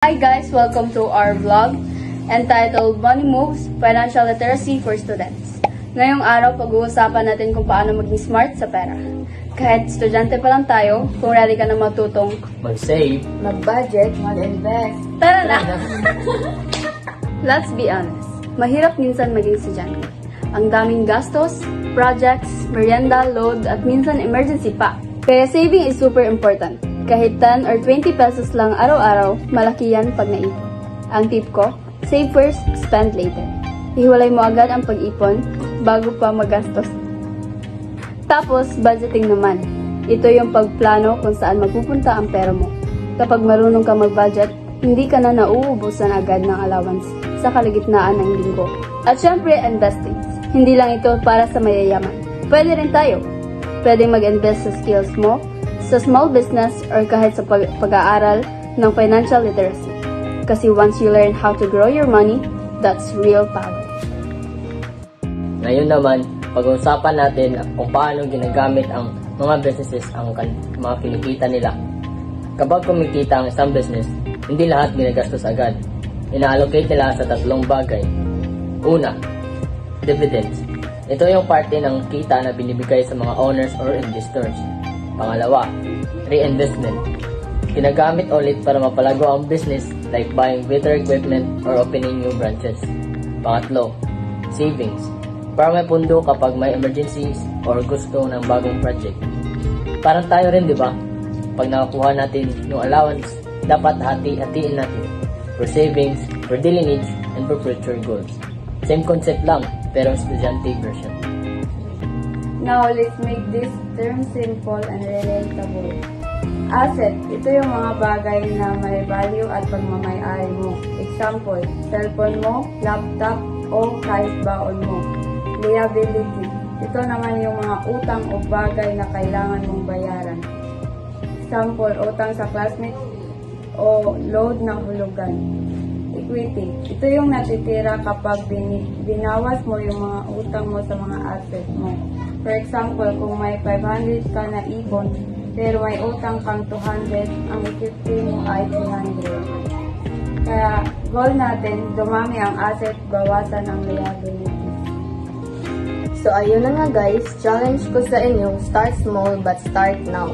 Hi guys! Welcome to our vlog entitled Money Moves, Financial Literacy for Students. Ngayong araw, pag-uusapan natin kung paano maging smart sa pera. Kahit estudyante pa lang tayo, kung ready ka na matutong mag-save, mag-budget, mag-invest. tara na! Let's be honest, mahirap minsan maging estudyante. Ang daming gastos, projects, merienda, load, at minsan emergency pa. Kaya saving is super important. Kahit 10 or 20 pesos lang araw-araw, malaki yan pag naipon. Ang tip ko, save first, spend later. Ihiwalay mo agad ang pag-ipon bago pa magastos. Tapos, budgeting naman. Ito yung pagplano kung saan magpupunta ang pera mo. Kapag marunong ka mag-budget, hindi ka na nauubusan agad ng allowance sa kalagitnaan ng linggo. At syempre, investing. Hindi lang ito para sa mayayaman. Pwede rin tayo. Pwede mag-invest sa skills mo, sa small business, or kahit sa pag-aaral ng financial literacy. Kasi once you learn how to grow your money, that's real power. Ngayon naman, pag-uusapan natin kung paano ginagamit ang mga businesses ang mga kinikita nila. Kapag kumikita ang isang business, hindi lahat ginagastos agad. Ina-allocate nila sa tatlong bagay. Una, dividends. Ito yung parte ng kita na binibigay sa mga owners or investors. Pangalawa, reinvestment. Ginagamit ulit para mapalago ang business like buying better equipment or opening new branches. Pangatlo, savings. Para may pundo kapag may emergencies or gusto ng bagong project. Parang tayo rin, di ba? Pag nakakuha natin yung allowance, dapat hati-hatiin natin. For savings, for daily needs, and for future goals. Same concept lang, pero estudyante version. Now, let's make this term simple and relatable. Asset, ito yung mga bagay na may value at pagmamayari mo. Example, cellphone mo, laptop, o kahit baon mo. Liability, ito naman yung mga utang o bagay na kailangan mong bayaran. Example, utang sa classmates o load ng hulugan. Equity, ito yung natitira kapag binawas mo yung mga utang mo sa mga asset mo. For example, kung may 500 ka na ipon, pero may utang kang 200, ang equity mo ay 300. Kaya, goal natin, dumami ang asset, bawasan ang liability. So ayun na nga guys, challenge ko sa inyo, start small but start now.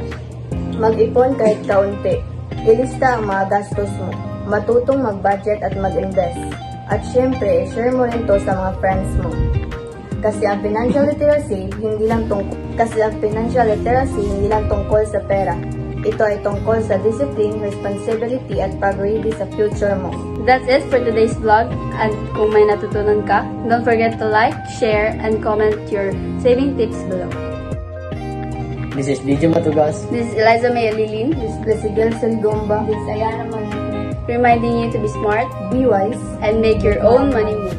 Mag-ipon kahit kaunti. Ilista ang mga gastos mo. Matutong mag-budget at mag-invest. At syempre, share mo rin to sa mga friends mo. Kasi ang financial literacy hindi lang tungkol sa pera. Ito ay tungkol sa discipline, responsibility at pag-ready sa future mo. That's it for today's vlog. And kung may natutunan ka, don't forget to like, share, and comment your saving tips below. This is DJ Matugas. This is Eliza May Alilin. This is Placidia Saligomba. This is Ayana Management. Reminding you to be smart, Be wise, and make your own money move.